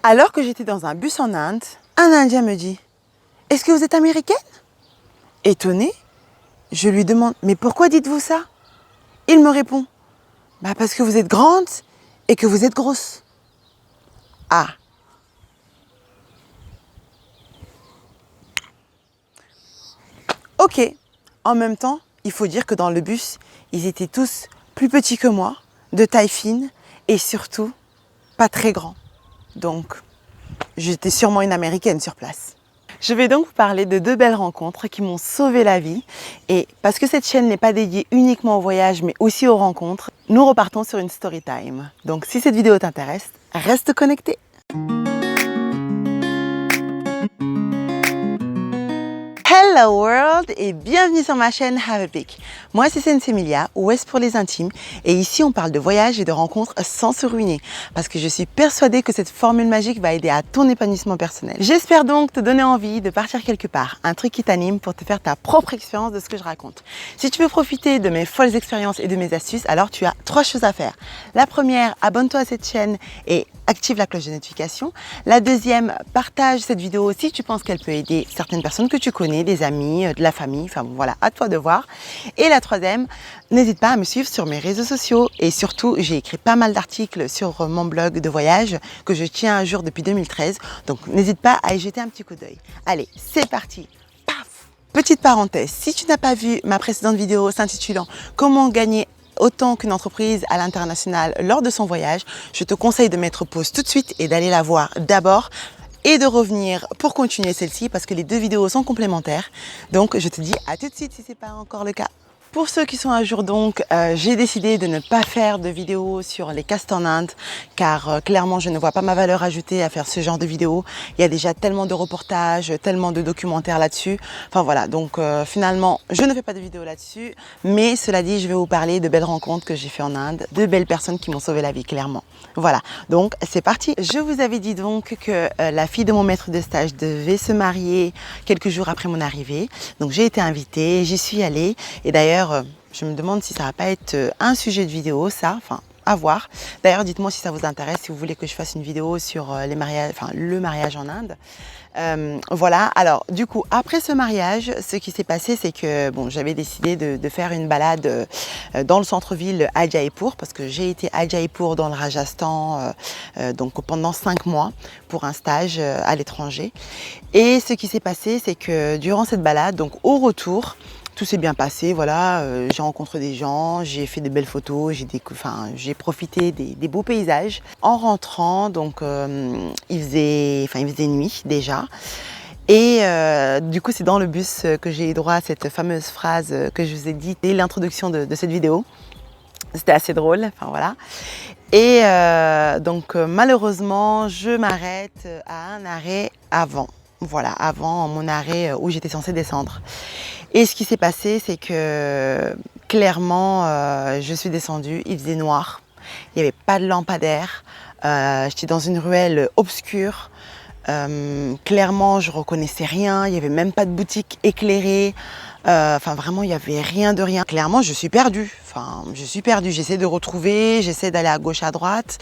Alors que j'étais dans un bus en Inde, un Indien me dit « Est-ce que vous êtes américaine ?» Étonnée, je lui demande « Mais pourquoi dites-vous ça ?» Il me répond « Bah parce que vous êtes grande et que vous êtes grosse. » Ah. Ok. En même temps, il faut dire que dans le bus, ils étaient tous plus petits que moi, de taille fine et surtout pas très grands. Donc, j'étais sûrement une américaine sur place. Je vais donc vous parler de 2 belles rencontres qui m'ont sauvé la vie. Et parce que cette chaîne n'est pas dédiée uniquement au voyage, mais aussi aux rencontres, nous repartons sur une story time. Donc si cette vidéo t'intéresse, reste connecté. Hello world et bienvenue sur ma chaîne Have a Pic. Moi c'est Sensei Emilia, Ouest pour les intimes, et ici on parle de voyage et de rencontres sans se ruiner, parce que je suis persuadée que cette formule magique va aider à ton épanouissement personnel. J'espère donc te donner envie de partir quelque part, un truc qui t'anime pour te faire ta propre expérience de ce que je raconte. Si tu veux profiter de mes folles expériences et de mes astuces, alors tu as 3 choses à faire. La première, abonne-toi à cette chaîne et active la cloche de notification. La deuxième, partage cette vidéo si tu penses qu'elle peut aider certaines personnes que tu connais, des amis, de la famille, enfin voilà, à toi de voir. Et la troisième, n'hésite pas à me suivre sur mes réseaux sociaux et surtout, j'ai écrit pas mal d'articles sur mon blog de voyage que je tiens à jour depuis 2013, donc n'hésite pas à y jeter un petit coup d'œil. Allez, c'est parti. Paf! Petite parenthèse, si tu n'as pas vu ma précédente vidéo s'intitulant « Comment gagner autant qu'une entreprise à l'international lors de son voyage », je te conseille de mettre pause tout de suite et d'aller la voir d'abord et de revenir pour continuer celle-ci parce que les 2 vidéos sont complémentaires. Donc je te dis à tout de suite si ce n'est pas encore le cas. Pour ceux qui sont à jour donc, j'ai décidé de ne pas faire de vidéos sur les castes en Inde car clairement je ne vois pas ma valeur ajoutée à faire ce genre de vidéos. Il y a déjà tellement de reportages, tellement de documentaires là-dessus. Enfin voilà, donc finalement je ne fais pas de vidéo là-dessus. Mais cela dit, je vais vous parler de belles rencontres que j'ai fait en Inde, de belles personnes qui m'ont sauvé la vie clairement. Voilà, donc c'est parti. Je vous avais dit donc que la fille de mon maître de stage devait se marier quelques jours après mon arrivée. Donc j'ai été invitée, j'y suis allée et d'ailleurs je me demande si ça va pas être un sujet de vidéo, ça, enfin, à voir. D'ailleurs, dites-moi si ça vous intéresse, si vous voulez que je fasse une vidéo sur les mariages, enfin, le mariage en Inde. Voilà, alors du coup, après ce mariage, ce qui s'est passé, c'est que bon, j'avais décidé de faire une balade dans le centre-ville à Jaipur, parce que j'ai été à Jaipur dans le Rajasthan donc pendant 5 mois pour un stage à l'étranger. Et ce qui s'est passé, c'est que durant cette balade, donc au retour, tout s'est bien passé, voilà, j'ai rencontré des gens, j'ai fait de belles photos, j'ai profité des beaux paysages. En rentrant, donc il faisait nuit déjà. Et du coup, c'est dans le bus que j'ai eu droit à cette fameuse phrase que je vous ai dit dès l'introduction de cette vidéo. C'était assez drôle, enfin voilà. Et donc malheureusement, je m'arrête à un arrêt avant. Voilà, avant mon arrêt où j'étais censée descendre. Et ce qui s'est passé, c'est que clairement, je suis descendue, il faisait noir, il n'y avait pas de lampadaire, j'étais dans une ruelle obscure, clairement je reconnaissais rien, il n'y avait même pas de boutique éclairée, enfin vraiment il n'y avait rien de rien. Clairement je suis perdue, j'essaie de retrouver, j'essaie d'aller à gauche à droite.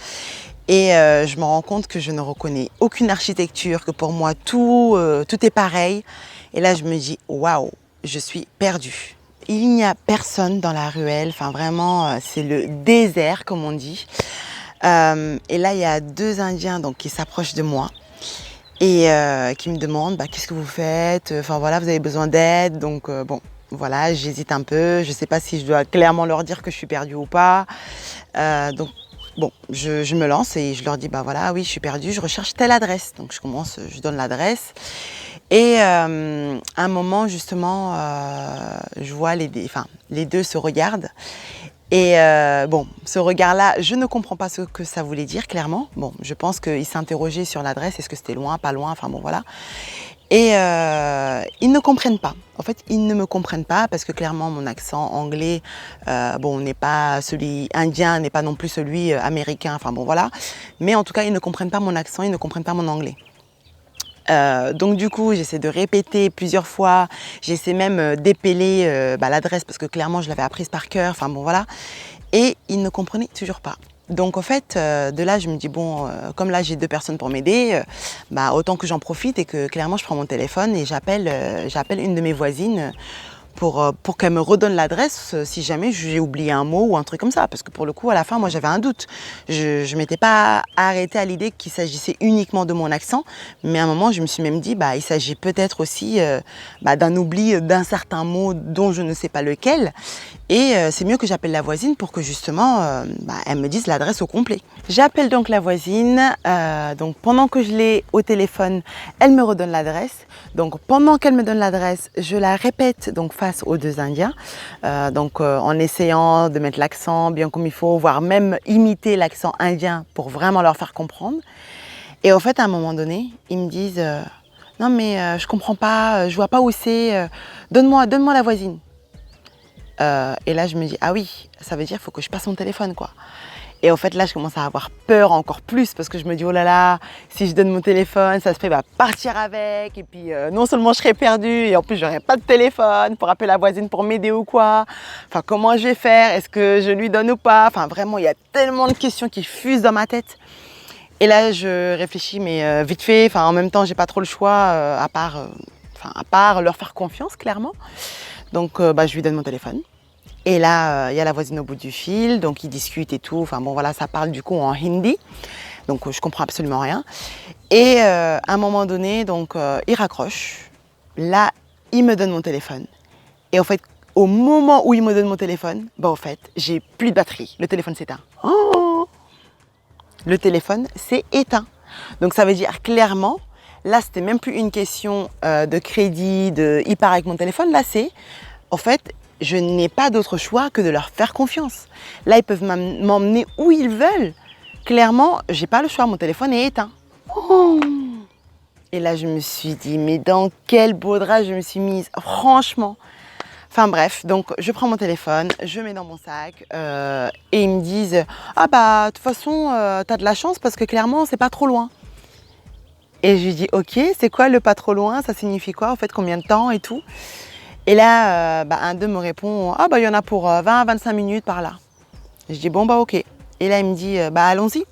Et je me rends compte que je ne reconnais aucune architecture, que pour moi tout est pareil. Et là je me dis waouh, je suis perdue. Il n'y a personne dans la ruelle, enfin vraiment c'est le désert comme on dit. Et là il y a 2 Indiens donc, qui s'approchent de moi et qui me demandent qu'est-ce que vous faites, enfin voilà, vous avez besoin d'aide. Donc bon voilà, j'hésite un peu, je ne sais pas si je dois clairement leur dire que je suis perdue ou pas. Donc bon, je me lance et je leur dis voilà, oui, je suis perdue, je recherche telle adresse. Donc je donne l'adresse. Et à un moment, justement, je vois les 2 se regardent. Et bon, ce regard-là, je ne comprends pas ce que ça voulait dire, clairement. Bon, je pense qu'ils s'interrogeaient sur l'adresse, est-ce que c'était loin, pas loin, enfin bon, voilà. Et ils ne comprennent pas. En fait, ils ne me comprennent pas parce que clairement, mon accent anglais, bon, n'est pas celui indien, n'est pas non plus celui américain, enfin bon, voilà. Mais en tout cas, ils ne comprennent pas mon accent, ils ne comprennent pas mon anglais. Donc du coup, j'essaie de répéter plusieurs fois, j'essaie même d'épeler l'adresse parce que clairement, je l'avais apprise par cœur, enfin bon, voilà. Et ils ne comprenaient toujours pas. Donc, en fait, de là, je me dis, bon, comme là, j'ai 2 personnes pour m'aider, bah, autant que j'en profite et que clairement, je prends mon téléphone et j'appelle une de mes voisines pour qu'elle me redonne l'adresse si jamais j'ai oublié un mot ou un truc comme ça. Parce que pour le coup, à la fin, moi, j'avais un doute. Je ne m'étais pas arrêtée à l'idée qu'il s'agissait uniquement de mon accent, mais à un moment, je me suis même dit, bah, il s'agit peut-être aussi d'un oubli d'un certain mot dont je ne sais pas lequel. Et c'est mieux que j'appelle la voisine pour que justement, elle me dise l'adresse au complet. J'appelle donc la voisine. Donc pendant que je l'ai au téléphone, elle me redonne l'adresse. Donc pendant qu'elle me donne l'adresse, je la répète donc face aux 2 Indiens. En essayant de mettre l'accent bien comme il faut, voire même imiter l'accent indien pour vraiment leur faire comprendre. Et au fait, à un moment donné, ils me disent non mais je comprends pas, je vois pas où c'est. Donne-moi la voisine. Et là, je me dis, ah oui, ça veut dire qu'il faut que je passe mon téléphone, quoi. Et en fait, là, je commence à avoir peur encore plus parce que je me dis, oh là là, si je donne mon téléphone, ça se fait, va partir avec. Et puis, non seulement je serai perdue, et en plus, j'aurai pas de téléphone pour appeler la voisine pour m'aider ou quoi. Enfin, comment je vais faire? Est-ce que je lui donne ou pas? Enfin, vraiment, il y a tellement de questions qui fusent dans ma tête. Et là, je réfléchis, mais vite fait, enfin, en même temps, j'ai pas trop le choix, à part leur faire confiance, clairement. Donc, je lui donne mon téléphone. Et là, il y a la voisine au bout du fil, donc ils discutent et tout. Enfin bon, voilà, ça parle du coup en hindi. Donc, je comprends absolument rien. Et à un moment donné, donc, il raccroche. Là, il me donne mon téléphone. Et en fait, au moment où il me donne mon téléphone, en fait, j'ai plus de batterie. Le téléphone s'éteint. Oh, le téléphone s'est éteint. Donc, ça veut dire clairement, là, c'était même plus une question de crédit, il part avec mon téléphone. Là, c'est, en fait, je n'ai pas d'autre choix que de leur faire confiance. Là, ils peuvent m'emmener où ils veulent. Clairement, j'ai pas le choix, mon téléphone est éteint. Oh, et là, je me suis dit, mais dans quel beau drap je me suis mise, franchement. Enfin bref, donc je prends mon téléphone, je mets dans mon sac et ils me disent, ah bah de toute façon, t'as de la chance parce que clairement, c'est pas trop loin. Et je lui dis, ok, c'est quoi le pas trop loin? Ça signifie quoi? En fait, combien de temps et tout? Et là, un d'eux me répond, ah bah il y en a pour 20 à 25 minutes par là. Je dis, bon bah ok. Et là, il me dit, allons-y.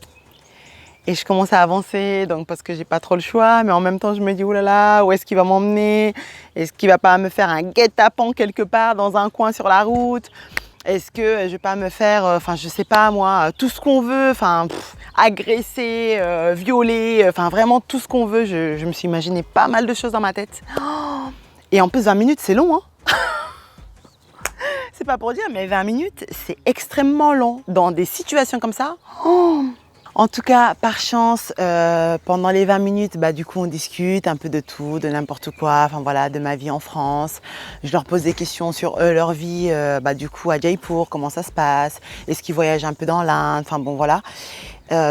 Et je commence à avancer, donc parce que j'ai pas trop le choix, mais en même temps, je me dis, oh là là, où est-ce qu'il va m'emmener? Est-ce qu'il va pas me faire un guet-apens quelque part dans un coin sur la route? Est-ce que je vais pas me faire, je sais pas moi, tout ce qu'on veut, agresser, violer, vraiment tout ce qu'on veut. Je me suis imaginé pas mal de choses dans ma tête. Et en plus, 20 minutes, c'est long, hein. C'est pas pour dire, mais 20 minutes, c'est extrêmement long. Dans des situations comme ça. Oh. En tout cas, par chance, pendant les 20 minutes, du coup, on discute un peu de tout, de n'importe quoi, de ma vie en France. Je leur pose des questions sur eux, leur vie, du coup, à Jaipur, comment ça se passe, est-ce qu'ils voyagent un peu dans l'Inde, voilà.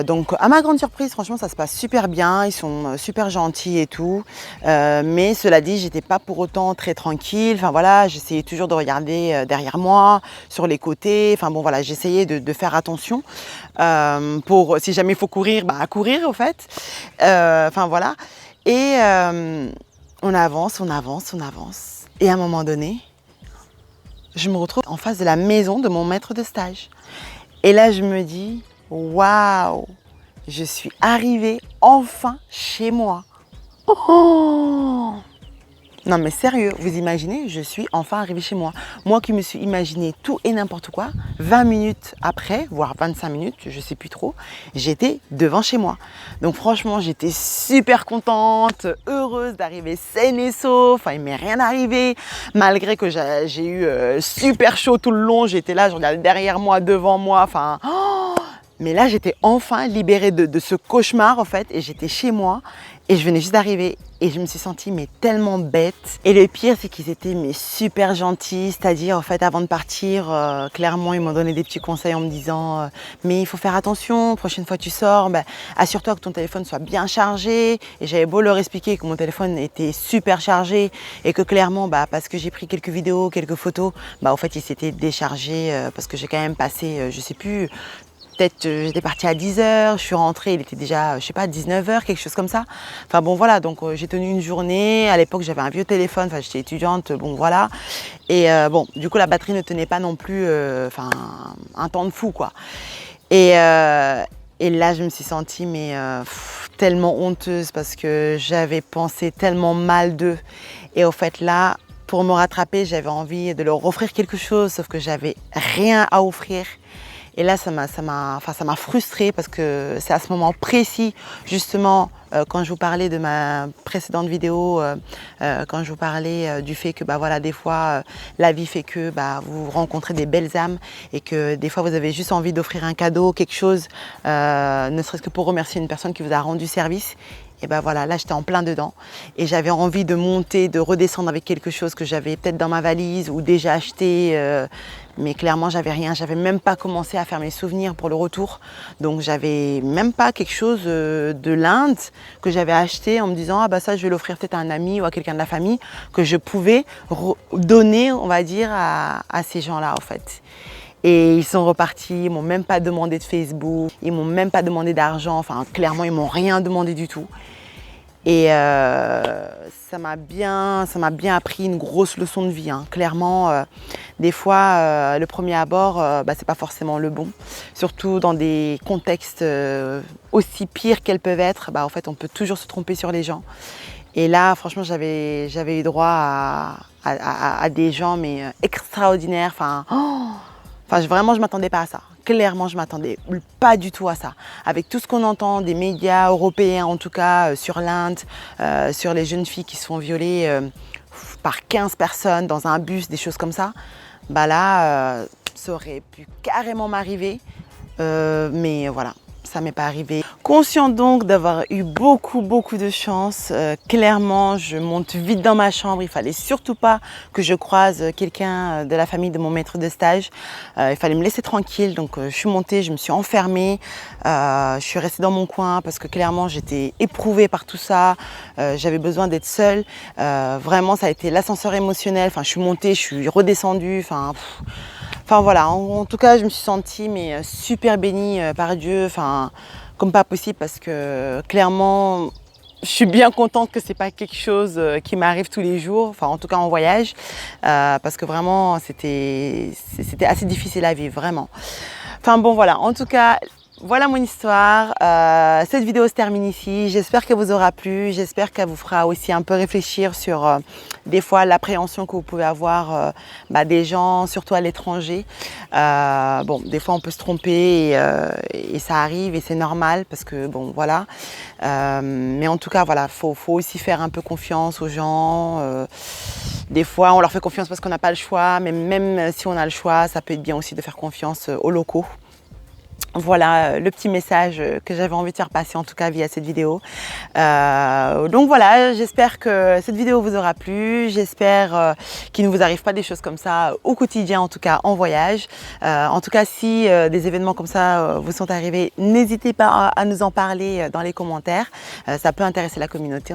Donc, à ma grande surprise, franchement, ça se passe super bien. Ils sont super gentils et tout. Mais cela dit, j'étais pas pour autant très tranquille. J'essayais toujours de regarder derrière moi, sur les côtés. J'essayais de faire attention pour, si jamais il faut courir, à courir, au fait. Voilà. Et on avance. Et à un moment donné, je me retrouve en face de la maison de mon maître de stage. Et là, je me dis, waouh, je suis arrivée enfin chez moi. Oh, non mais sérieux, vous imaginez, je suis enfin arrivée chez moi. Moi qui me suis imaginé tout et n'importe quoi, 20 minutes après, voire 25 minutes, je sais plus trop, j'étais devant chez moi. Donc franchement, j'étais super contente, heureuse d'arriver saine et sauf. Il m'est rien arrivé, malgré que j'ai eu super chaud tout le long. J'étais là, je regardais derrière moi, devant moi, mais là, j'étais enfin libérée de ce cauchemar, en fait, et j'étais chez moi, et je venais juste d'arriver, et je me suis sentie tellement bête. Et le pire, c'est qu'ils étaient super gentils, c'est-à-dire, en fait, avant de partir, clairement, ils m'ont donné des petits conseils en me disant mais il faut faire attention, prochaine fois tu sors, assure-toi que ton téléphone soit bien chargé. Et j'avais beau leur expliquer que mon téléphone était super chargé, et que clairement, parce que j'ai pris quelques vidéos, quelques photos, en fait, il s'était déchargé, parce que j'ai quand même passé, je sais plus, peut-être j'étais partie à 10h, je suis rentrée, il était déjà, 19h, quelque chose comme ça. Donc j'ai tenu une journée. À l'époque, j'avais un vieux téléphone, j'étais étudiante, voilà. Et du coup, la batterie ne tenait pas non plus un temps de fou, quoi. Et là, je me suis sentie tellement honteuse parce que j'avais pensé tellement mal d'eux. Et au fait, là, pour me rattraper, j'avais envie de leur offrir quelque chose, sauf que j'avais rien à offrir. Et là, ça m'a frustrée parce que c'est à ce moment précis, justement, quand je vous parlais de ma précédente vidéo, quand je vous parlais du fait que voilà, des fois, la vie fait que vous rencontrez des belles âmes et que des fois, vous avez juste envie d'offrir un cadeau, quelque chose, ne serait-ce que pour remercier une personne qui vous a rendu service. Et voilà, là j'étais en plein dedans et j'avais envie de monter, de redescendre avec quelque chose que j'avais peut-être dans ma valise ou déjà acheté, mais clairement j'avais rien, j'avais même pas commencé à faire mes souvenirs pour le retour, donc j'avais même pas quelque chose de l'Inde que j'avais acheté en me disant ça je vais l'offrir peut-être à un ami ou à quelqu'un de la famille que je pouvais donner, on va dire, à ces gens-là en fait. Et ils sont repartis, ils m'ont même pas demandé de Facebook, ils m'ont même pas demandé d'argent, enfin clairement ils m'ont rien demandé du tout. Et ça m'a bien appris une grosse leçon de vie, hein. Clairement, des fois, le premier abord, c'est pas forcément le bon. Surtout dans des contextes aussi pires qu'elles peuvent être, en fait, on peut toujours se tromper sur les gens. Et là, franchement, j'avais eu droit à des gens extraordinaires. Vraiment, je ne m'attendais pas à ça. Clairement, je ne m'attendais pas du tout à ça. Avec tout ce qu'on entend des médias européens, en tout cas, sur l'Inde, sur les jeunes filles qui se font violer par 15 personnes dans un bus, des choses comme ça, là, ça aurait pu carrément m'arriver. Mais voilà, ça ne m'est pas arrivé. Consciente donc d'avoir eu beaucoup de chance, clairement je monte vite dans ma chambre, il fallait surtout pas que je croise quelqu'un de la famille de mon maître de stage, il fallait me laisser tranquille, donc je suis montée, je me suis enfermée, je suis restée dans mon coin parce que clairement j'étais éprouvée par tout ça, j'avais besoin d'être seule, vraiment ça a été l'ascenseur émotionnel, je suis montée, je suis redescendue, voilà, en tout cas je me suis sentie super bénie par Dieu, comme pas possible parce que clairement je suis bien contente que c'est pas quelque chose qui m'arrive tous les jours, en tout cas en voyage, parce que vraiment c'était assez difficile à vivre, vraiment. Voilà, en tout cas, voilà mon histoire. Cette vidéo se termine ici. J'espère qu'elle vous aura plu. J'espère qu'elle vous fera aussi un peu réfléchir sur des fois l'appréhension que vous pouvez avoir des gens, surtout à l'étranger. Des fois on peut se tromper et ça arrive et c'est normal parce que voilà. Mais en tout cas, voilà, faut aussi faire un peu confiance aux gens. Des fois, on leur fait confiance parce qu'on n'a pas le choix, mais même si on a le choix, ça peut être bien aussi de faire confiance aux locaux. Voilà le petit message que j'avais envie de faire passer en tout cas via cette vidéo. Donc voilà, j'espère que cette vidéo vous aura plu, j'espère qu'il ne vous arrive pas des choses comme ça au quotidien, en tout cas en voyage. En tout cas, si des événements comme ça vous sont arrivés, n'hésitez pas à nous en parler dans les commentaires, ça peut intéresser la communauté.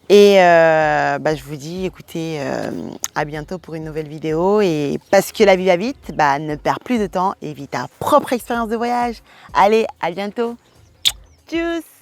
Et je vous dis, écoutez, à bientôt pour une nouvelle vidéo. Et parce que la vie va vite, ne perds plus de temps et vis ta propre expérience de voyage. Allez, à bientôt. Tchuss!